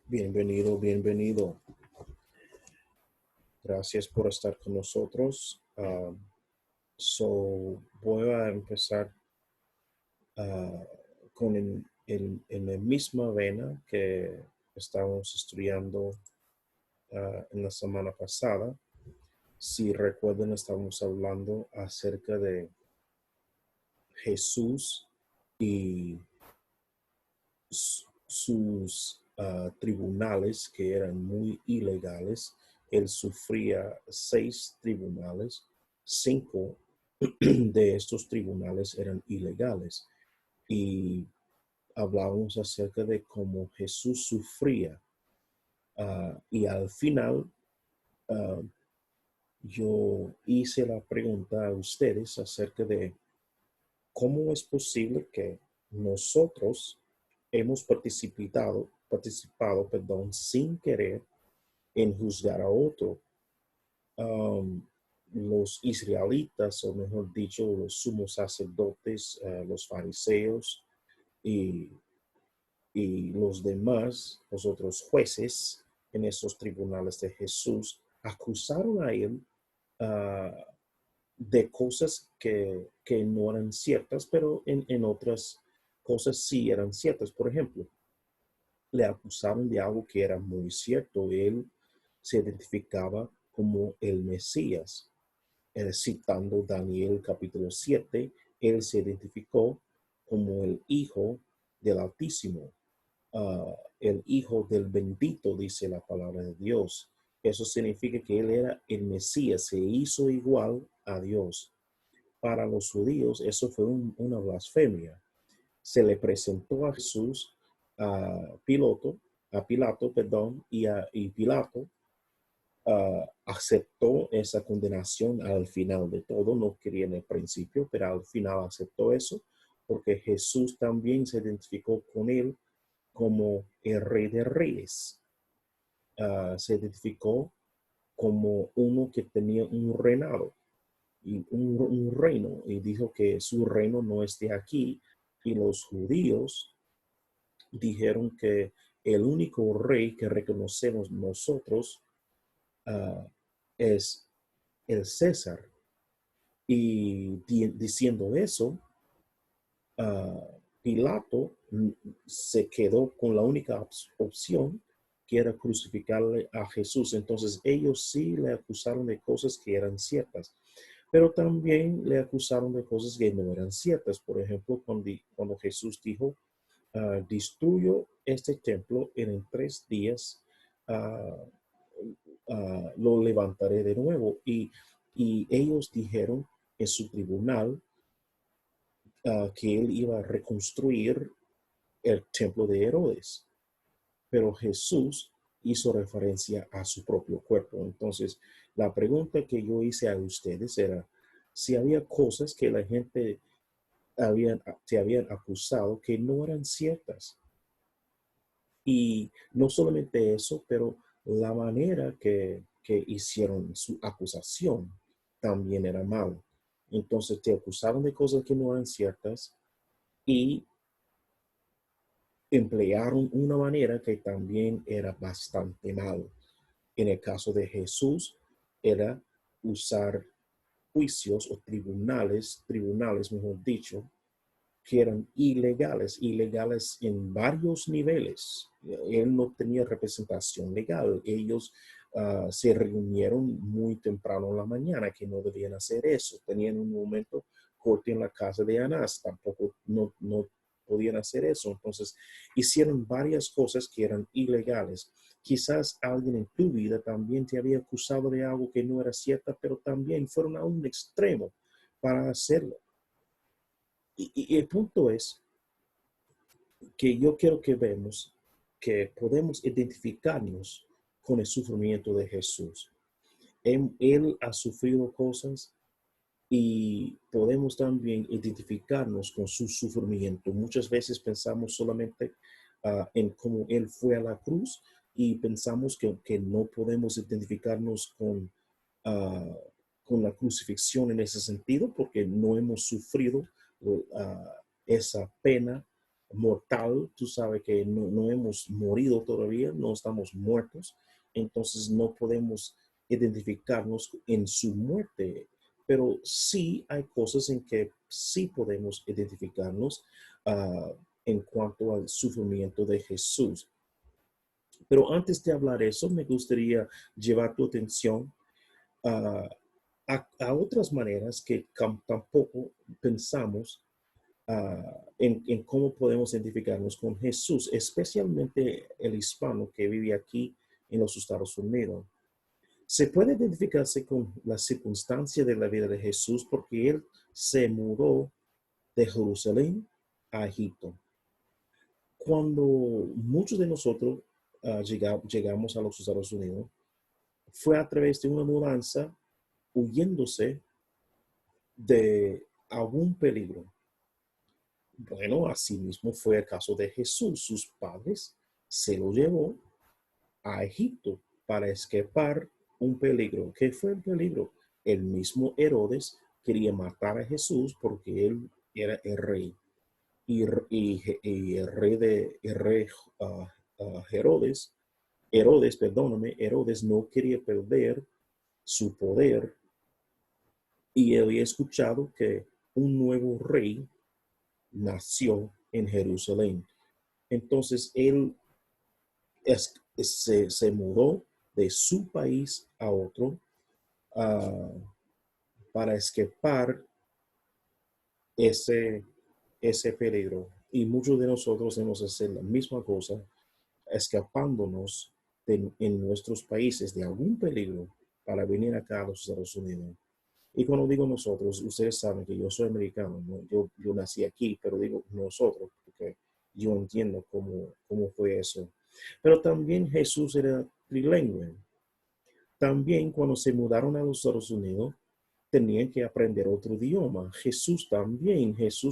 Bienvenido, bienvenido. Gracias por estar con nosotros. Voy a empezar ah, con en la misma vena que estábamos estudiando en la semana pasada. Si recuerdan, estábamos hablando acerca de Jesús y sus tribunales que eran muy ilegales. Él sufría 6 tribunales, 5 de estos tribunales eran ilegales. Y hablábamos acerca de cómo Jesús sufría. Y al final, uh, yo hice la pregunta a ustedes acerca de cómo es posible que nosotros hemos participado, sin querer en juzgar a otro. Um, los israelitas, o mejor dicho, los sumos sacerdotes, los fariseos y, y los demás, los otros jueces en esos tribunales de Jesús, acusaron a él uh, de cosas que no eran ciertas, pero en otras cosas sí eran ciertas. Por ejemplo, le acusaron de algo que era muy cierto. Él se identificaba como el Mesías. Citando Daniel capítulo 7, él se identificó como el Hijo del Altísimo, el Hijo del Bendito, dice la palabra de Dios. Eso significa que él era el Mesías, se hizo igual a Dios. Para los judíos eso fue una blasfemia. Se le presentó a Jesús a Pilato, perdón, y Pilato aceptó esa condenación al final de todo. No quería en el principio, pero al final aceptó eso porque Jesús también se identificó con él como el Rey de Reyes. Se identificó como uno que tenía un reinado y un reino, y dijo que su reino no es de aquí. Y los judíos dijeron que el único rey que reconocemos nosotros uh, es el César. Y diciendo eso, Pilato se quedó con la única opción, que era crucificarle a Jesús. Entonces ellos sí le acusaron de cosas que eran ciertas, pero también le acusaron de cosas que no eran ciertas. Por ejemplo, cuando Jesús dijo, destruyo este templo en 3 días, uh, lo levantaré de nuevo. Y ellos dijeron en su tribunal que él iba a reconstruir el templo de Herodes, pero Jesús hizo referencia a su propio cuerpo. Entonces, la pregunta que yo hice a ustedes era si había cosas que la gente te habían acusado que no eran ciertas. Y no solamente eso, pero la manera que hicieron su acusación también era mal. Entonces te acusaron de cosas que no eran ciertas y emplearon una manera que también era bastante mal. En el caso de Jesús, era usar juicios o tribunales mejor dicho, que eran ilegales en varios niveles. Él no tenía representación legal. Ellos se reunieron muy temprano en la mañana, que no debían hacer eso. Tenían un momento corto en la casa de Anás, tampoco no podían hacer eso. Entonces, hicieron varias cosas que eran ilegales. Quizás alguien en tu vida también te había acusado de algo que no era cierto, pero también fueron a un extremo para hacerlo. Y el punto es que yo quiero que vemos que podemos identificarnos con el sufrimiento de Jesús. Él ha sufrido cosas y podemos también identificarnos con su sufrimiento. Muchas veces pensamos solamente en cómo Él fue a la cruz y pensamos que no podemos identificarnos uh, con la crucifixión en ese sentido porque no hemos sufrido esa pena mortal, tú sabes que no hemos morido todavía, no estamos muertos, entonces no podemos identificarnos en su muerte, pero sí hay cosas en que sí podemos identificarnos uh, en cuanto al sufrimiento de Jesús. Pero antes de hablar eso, me gustaría llevar tu atención uh, a otras maneras que tampoco pensamos en cómo podemos identificarnos con Jesús, especialmente el hispano que vive aquí en los Estados Unidos. Se puede identificarse con la circunstancia de la vida de Jesús porque él se mudó de Jerusalén a Egipto. Cuando muchos de nosotros llegamos a los Estados Unidos, fue a través de una mudanza huyéndose de algún peligro. Bueno, así mismo fue el caso de Jesús. Sus padres se lo llevó a Egipto para escapar un peligro. ¿Qué fue el peligro? El mismo Herodes quería matar a Jesús porque él era el rey. Y el rey Herodes no quería perder su poder y había escuchado que un nuevo rey nació en Jerusalén. Entonces él se mudó de su país a otro uh, para escapar ese, ese peligro. Y muchos de nosotros hemos hecho la misma cosa, escapándonos en nuestros países de algún peligro para venir acá a los Estados Unidos. Y cuando digo nosotros, ustedes saben que yo soy americano, ¿no? Yo nací aquí, pero digo nosotros, porque yo entiendo cómo fue eso. Pero también Jesús era trilingüe. También cuando se mudaron a los Estados Unidos, tenían que aprender otro idioma. Jesús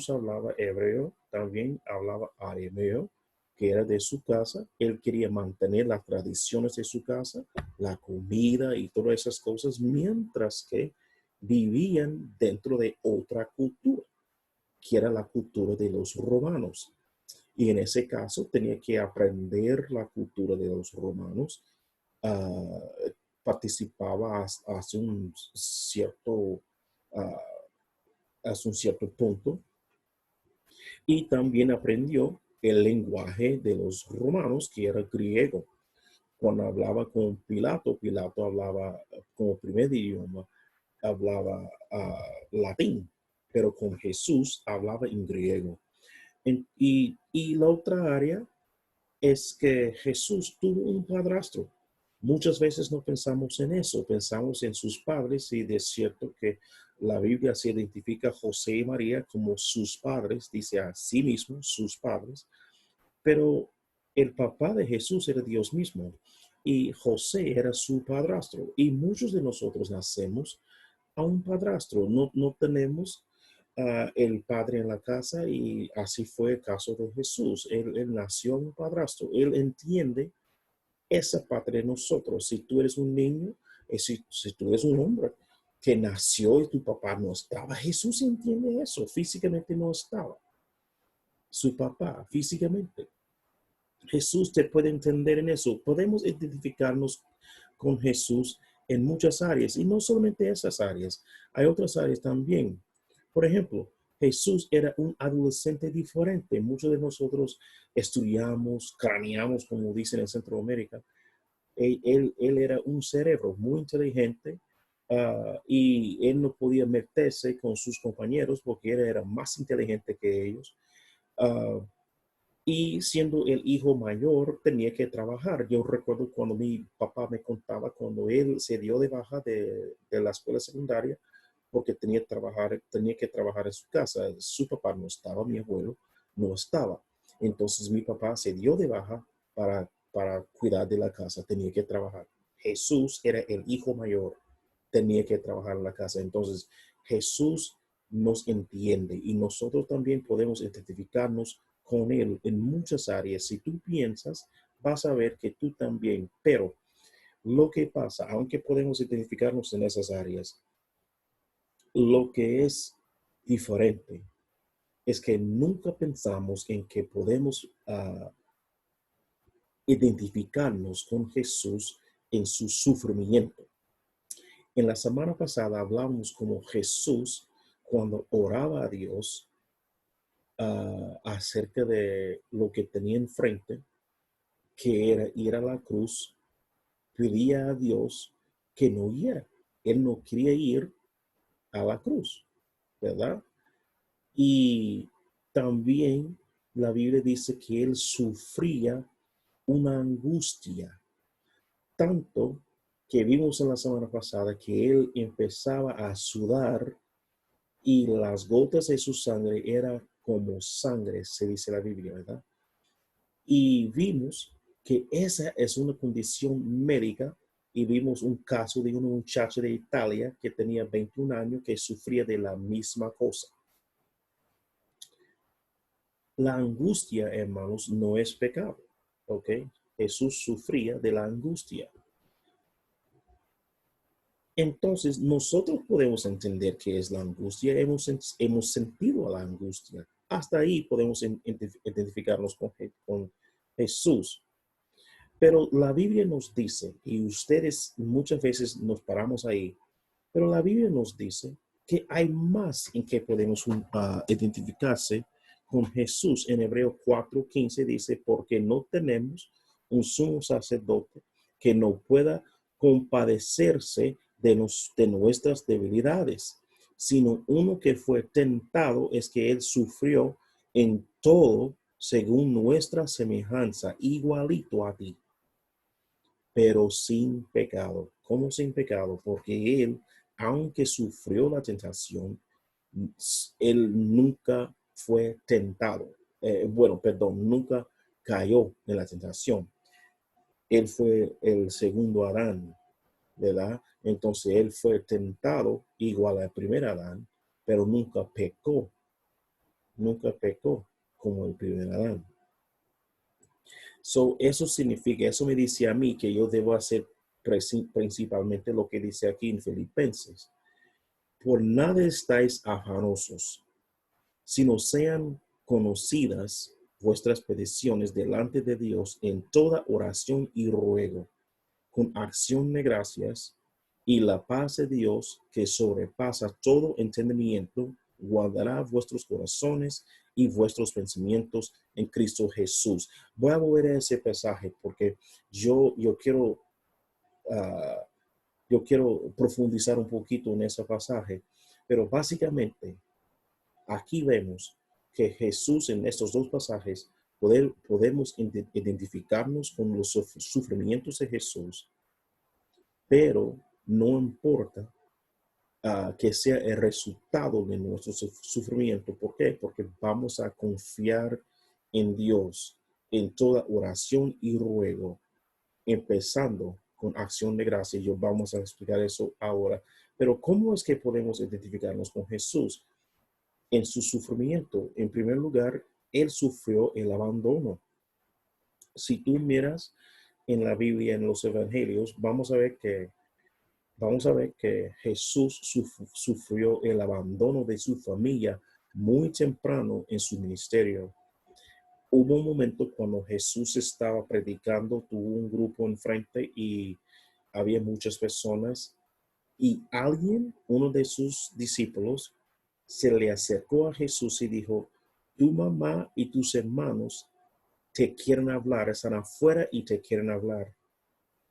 hablaba hebreo, también hablaba arameo, que era de su casa. Él quería mantener las tradiciones de su casa, la comida y todas esas cosas, mientras que vivían dentro de otra cultura, que era la cultura de los romanos. Y en ese caso tenía que aprender la cultura de los romanos. Uh, Participaba uh, hasta un cierto punto y también aprendió el lenguaje de los romanos, que era griego. Cuando hablaba con Pilato, Pilato hablaba como primer idioma, hablaba latín, pero con Jesús hablaba en griego. Y la otra área es que Jesús tuvo un padrastro. Muchas veces no pensamos en eso, pensamos en sus padres y es cierto que la Biblia se identifica a José y María como sus padres, dice a sí mismo sus padres, pero el papá de Jesús era Dios mismo y José era su padrastro y muchos de nosotros nacemos a un padrastro, no tenemos el padre en la casa y así fue el caso de Jesús. Él nació un padrastro, él entiende esa parte de nosotros. Si tú eres un niño, si tú eres un hombre que nació y tu papá no estaba, Jesús entiende eso, físicamente no estaba. Su papá físicamente. Jesús te puede entender en eso. Podemos identificarnos con Jesús en muchas áreas y no solamente esas áreas, hay otras áreas también. Por ejemplo, Jesús era un adolescente diferente. Muchos de nosotros estudiamos, craneamos, como dicen en Centroamérica. Él era un cerebro muy inteligente y él no podía meterse con sus compañeros porque él era más inteligente que ellos. Uh, y siendo el hijo mayor, tenía que trabajar. Yo recuerdo cuando mi papá me contaba cuando él se dio de baja de la escuela secundaria porque tenía que trabajar en su casa. Su papá no estaba, mi abuelo no estaba. Entonces mi papá se dio de baja para cuidar de la casa, tenía que trabajar. Jesús era el hijo mayor, tenía que trabajar en la casa. Entonces Jesús nos entiende y nosotros también podemos identificarnos con él en muchas áreas. Si tú piensas, vas a ver que tú también, pero lo que pasa, aunque podemos identificarnos en esas áreas, lo que es diferente es que nunca pensamos en que podemos identificarnos con Jesús en su sufrimiento. En la semana pasada hablamos como Jesús, cuando oraba a Dios acerca de lo que tenía enfrente, que era ir a la cruz, pedía a Dios que no iera. Él no quería ir a la cruz, ¿verdad? Y también la Biblia dice que él sufría una angustia, tanto que vimos en la semana pasada que él empezaba a sudar y las gotas de su sangre era como sangre, se dice la Biblia, ¿verdad? Y vimos que esa es una condición médica y vimos un caso de una muchacha de Italia que tenía 21 años que sufría de la misma cosa. La angustia, hermanos, no es pecado, ¿ok? Jesús sufría de la angustia. Entonces, nosotros podemos entender qué es la angustia. Hemos sentido la angustia. Hasta ahí podemos identificarnos con Jesús. Pero la Biblia nos dice, y ustedes muchas veces nos paramos ahí, pero la Biblia nos dice que hay más en que podemos identificarse con Jesús. En Hebreo 4:15 dice, porque no tenemos un sumo sacerdote que no pueda compadecerse de nuestras debilidades, sino uno que fue tentado es que él sufrió en todo según nuestra semejanza, igualito a ti, pero sin pecado. ¿Cómo sin pecado? Porque él, aunque sufrió la tentación, él nunca fue tentado. Nunca cayó en la tentación. Él fue el segundo Adán, ¿verdad? Entonces él fue tentado igual al primer Adán, pero nunca pecó como el primer Adán. So, eso significa, eso me dice a mí que yo debo hacer principalmente lo que dice aquí en Filipenses. Por nada estáis afanosos, sino sean conocidas vuestras peticiones delante de Dios en toda oración y ruego, con acción de gracias, y la paz de Dios, que sobrepasa todo entendimiento, guardará vuestros corazones y vuestros pensamientos en Cristo Jesús. Voy a volver a ese pasaje porque yo quiero, uh, yo quiero profundizar un poquito en ese pasaje, pero básicamente aquí vemos que Jesús en estos dos pasajes podemos identificarnos con los sufrimientos de Jesús, pero no importa que sea el resultado de nuestro sufrimiento. ¿Por qué? Porque vamos a confiar en Dios en toda oración y ruego, empezando con acción de gracia. Yo vamos a explicar eso ahora. Pero ¿cómo es que podemos identificarnos con Jesús en su sufrimiento? En primer lugar, él sufrió el abandono. Si tú miras en la Biblia, en los evangelios, vamos a ver que Jesús sufrió el abandono de su familia muy temprano en su ministerio. Hubo un momento cuando Jesús estaba predicando, tuvo un grupo enfrente y había muchas personas y uno de sus discípulos, se le acercó a Jesús y dijo, tu mamá y tus hermanos te quieren hablar, están afuera y te quieren hablar.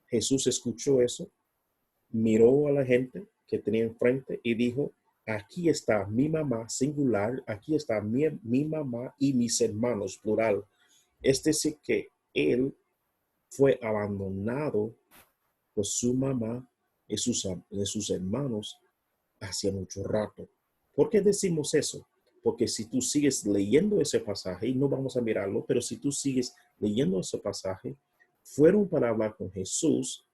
Jesús escuchó eso, miró a la gente que tenía enfrente y dijo, aquí está mi mamá, singular, aquí está mi mamá y mis hermanos, plural. Es decir, que él fue abandonado por su mamá y sus hermanos hacía mucho rato. ¿Por qué decimos eso? Porque si tú sigues leyendo ese pasaje, y no vamos a mirarlo, pero si tú sigues leyendo ese pasaje, fueron para hablar con Jesús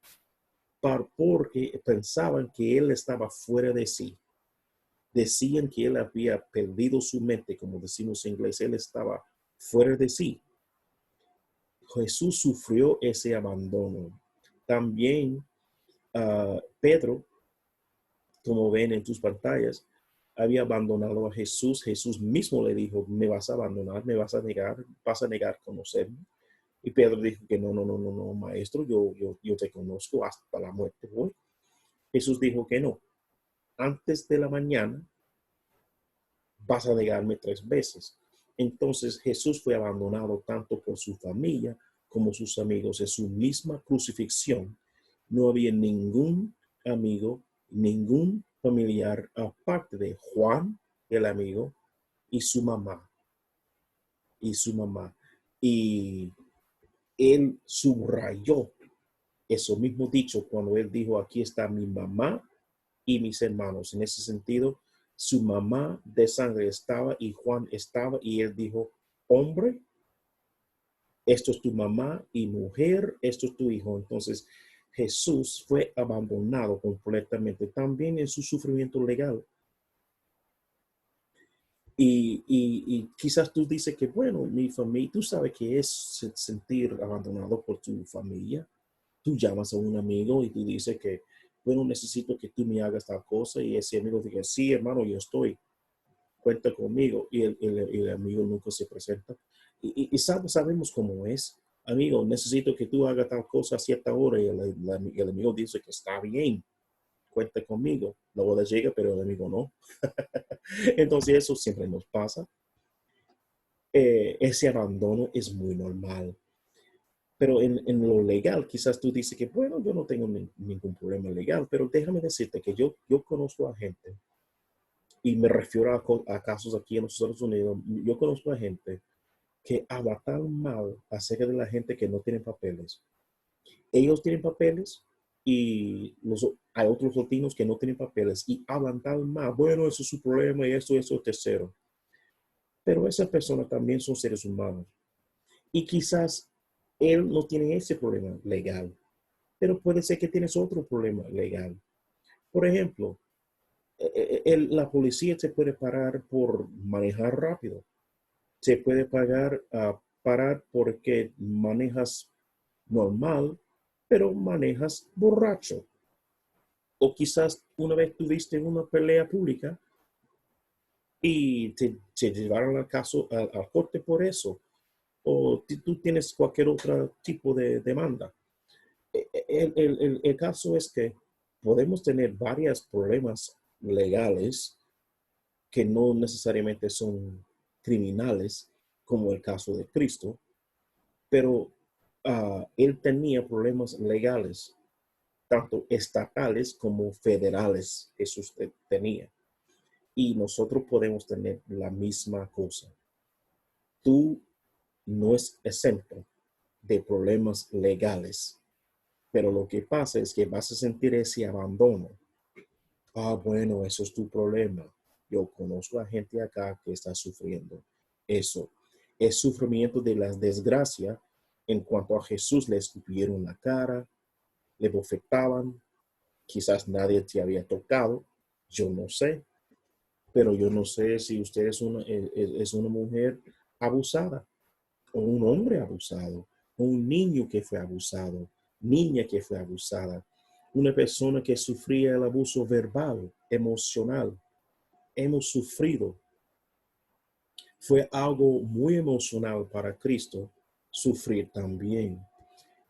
porque pensaban que él estaba fuera de sí. Decían que él había perdido su mente, como decimos en inglés, él estaba fuera de sí. Jesús sufrió ese abandono. También Pedro, como ven en tus pantallas, había abandonado a Jesús, Jesús mismo le dijo, me vas a abandonar, me vas a negar conocerme. Y Pedro dijo que no, no, no, no, no, maestro, yo te conozco hasta la muerte voy. Jesús dijo que no. Antes de la mañana vas a negarme 3 veces. Entonces Jesús fue abandonado tanto por su familia como sus amigos. En su misma crucifixión no había ningún amigo, ningún familiar aparte de Juan, el amigo, y su mamá. Y su mamá. Y él subrayó eso mismo dicho cuando él dijo, aquí está mi mamá y mis hermanos. En ese sentido, su mamá de sangre estaba y Juan estaba y él dijo, hombre, esto es tu mamá y mujer, esto es tu hijo. Entonces, Jesús fue abandonado completamente también en su sufrimiento legal. Y quizás tú dices que, bueno, mi familia, tú sabes que es sentir abandonado por tu familia. Tú llamas a un amigo y tú dices que, bueno, necesito que tú me hagas tal cosa y ese amigo dice, sí, hermano, yo estoy, cuenta conmigo y el amigo nunca se presenta. Sabemos cómo es. Amigo, necesito que tú hagas tal cosa a cierta hora y el amigo dice que está bien, cuenta conmigo. La hora llega, pero el amigo no. Entonces eso siempre nos pasa. Ese abandono es muy normal. Pero en lo legal, quizás tú dices que, bueno, yo no tengo ningún problema legal, pero déjame decirte que yo conozco a gente, y me refiero a casos aquí en los Estados Unidos, yo conozco a gente que habla tan mal acerca de la gente que no tiene papeles. Ellos tienen papeles y hay otros latinos que no tienen papeles y hablan tan mal, bueno, eso es su problema y eso es tercero. Pero esas personas también son seres humanos. Y quizás él no tiene ese problema legal, pero puede ser que tienes otro problema legal. Por ejemplo, la policía te puede parar por manejar rápido, se puede parar porque manejas normal, pero manejas borracho. O quizás una vez tuviste una pelea pública y te llevaron al corte por eso, o tú tienes cualquier otro tipo de demanda. El caso es que podemos tener varios problemas legales que no necesariamente son criminales, como el caso de Cristo, pero él tenía problemas legales, tanto estatales como federales, Jesús tenía. Y nosotros podemos tener la misma cosa. Tú no es exento de problemas legales, pero lo que pasa es que vas a sentir ese abandono. Bueno, eso es tu problema. Yo conozco a gente acá que está sufriendo eso. Es sufrimiento de la desgracia en cuanto a Jesús. Le escupieron la cara, le bofetaban, quizás nadie te había tocado, yo no sé, pero yo no sé si usted es una mujer abusada o un hombre abusado, o un niño que fue abusado, niña que fue abusada, una persona que sufría el abuso verbal, emocional. Hemos sufrido. Fue algo muy emocional para Cristo sufrir también.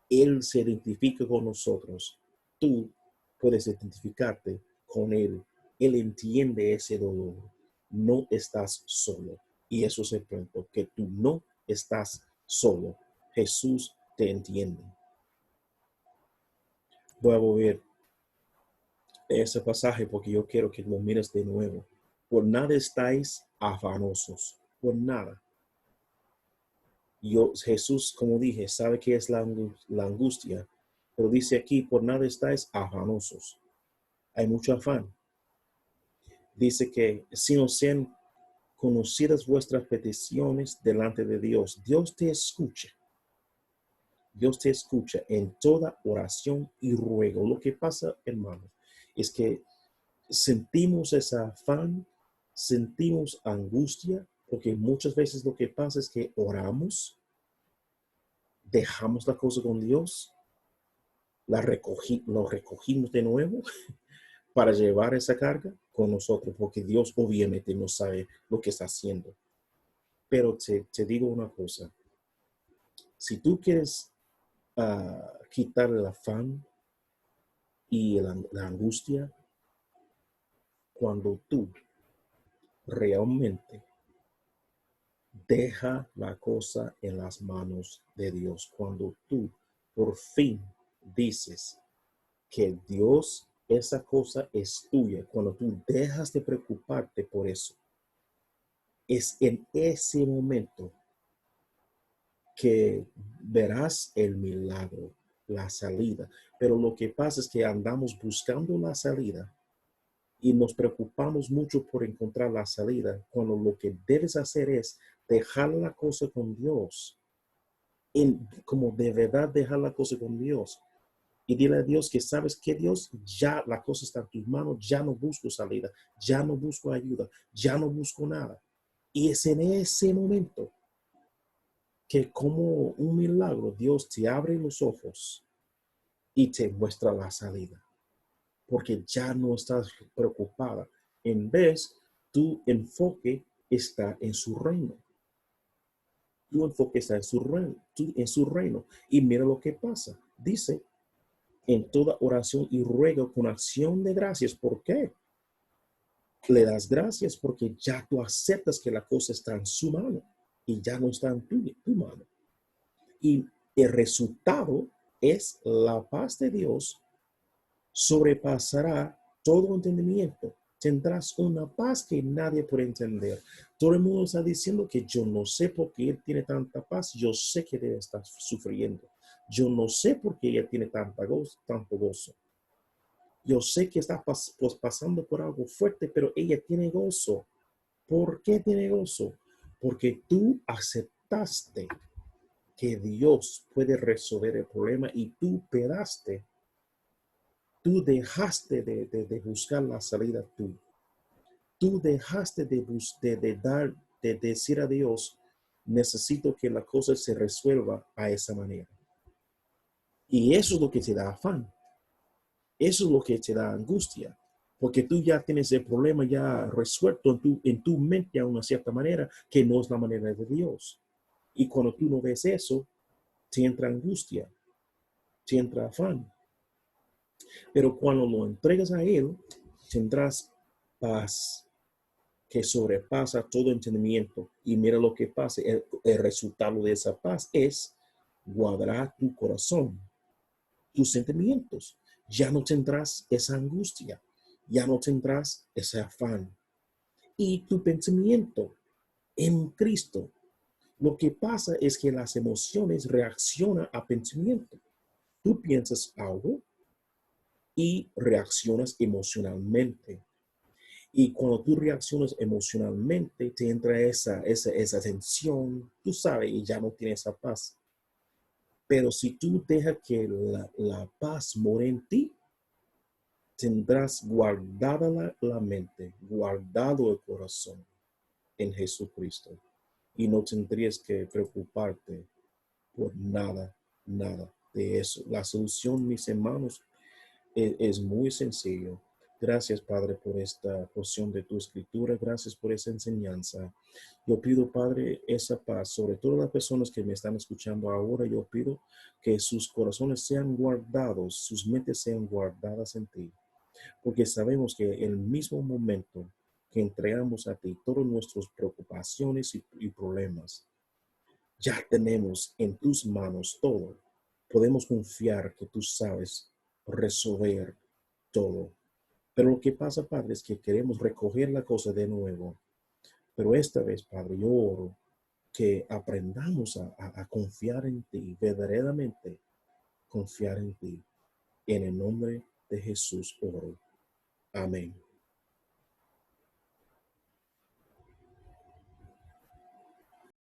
Él se identifica con nosotros. Tú puedes identificarte con Él. Él entiende ese dolor. No estás solo. Y eso es el punto, que tú no estás solo. Jesús te entiende. Voy a volver a ese pasaje porque yo quiero que lo mires de nuevo. Por nada estáis afanosos. Por nada. Jesús, como dije, sabe que es la angustia, pero dice aquí, por nada estáis afanosos. Hay mucho afán. Dice que si no sean conocidas vuestras peticiones delante de Dios, Dios te escucha. Dios te escucha en toda oración y ruego. Lo que pasa, hermano, es que sentimos ese afán, sentimos angustia, porque muchas veces lo que pasa es que oramos, dejamos la cosa con Dios, lo recogimos de nuevo para llevar esa carga con nosotros, porque Dios obviamente no sabe lo que está haciendo. Pero te digo una cosa, si tú quieres quitar el afán y la angustia, cuando tú realmente deja la cosa en las manos de Dios, cuando tú por fin dices que Dios, esa cosa es tuya, cuando tú dejas de preocuparte por eso, es en ese momento que verás el milagro, la salida. Pero lo que pasa es que andamos buscando la salida y nos preocupamos mucho por encontrar la salida, cuando lo que debes hacer es dejar la cosa con Dios, como de verdad dejar la cosa con Dios. Y dile a Dios que sabes que Dios, ya la cosa está en tus manos, ya no busco salida, ya no busco ayuda, ya no busco nada. Y es en ese momento que como un milagro Dios te abre los ojos y te muestra la salida, porque ya no estás preocupada. En vez, tu enfoque está en su reino. Tu enfoque está en su reino, en su reino. Y mira lo que pasa. Dice, en toda oración y ruego con acción de gracias. ¿Por qué? Le das gracias porque ya tú aceptas que la cosa está en su mano y ya no está en tu mano. Y el resultado es la paz de Dios sobrepasará todo entendimiento. Tendrás una paz que nadie puede entender. Todo el mundo está diciendo que yo no sé por qué él tiene tanta paz. Yo sé que debe estar sufriendo. Yo no sé por qué ella tiene tanto gozo. Yo sé que está pasando por algo fuerte, pero ella tiene gozo. ¿Por qué tiene gozo? Porque tú aceptaste que Dios puede resolver el problema y tú dejaste de buscar la salida tú. Tú dejaste de decir a Dios, necesito que la cosa se resuelva a esa manera. Y eso es lo que te da afán. Eso es lo que te da angustia. Porque tú ya tienes el problema ya resuelto en tu mente de una cierta manera, que no es la manera de Dios. Y cuando tú no ves eso, te entra angustia, te entra afán. Pero cuando lo entregas a Él, tendrás paz que sobrepasa todo entendimiento. Y mira lo que pasa. El resultado de esa paz es guardar tu corazón, tus sentimientos. Ya no tendrás esa angustia, ya no tendrás ese afán. Y tu pensamiento en Cristo. Lo que pasa es que las emociones reaccionan a pensamiento. Tú piensas algo y reaccionas emocionalmente. Y cuando tú reaccionas emocionalmente, te entra esa tensión, tú sabes, y ya no tienes esa paz. Pero si tú dejas que la paz more en ti, tendrás guardada la mente, guardado el corazón en Jesucristo. Y no tendrías que preocuparte por nada, nada de eso. La solución, mis hermanos, es muy sencillo. Gracias, Padre, por esta porción de tu escritura. Gracias por esa enseñanza. Yo pido, Padre, esa paz sobre todas las personas que me están escuchando ahora. Yo pido que sus corazones sean guardados, sus mentes sean guardadas en ti. Porque sabemos que en el mismo momento que entregamos a ti todas nuestras preocupaciones y problemas, ya tenemos en tus manos todo. Podemos confiar que tú sabes resolver todo. Pero lo que pasa, Padre, es que queremos recoger la cosa de nuevo. Pero esta vez, Padre, yo oro que aprendamos a confiar en ti, verdaderamente confiar en ti. En el nombre de Jesús oro. Amén.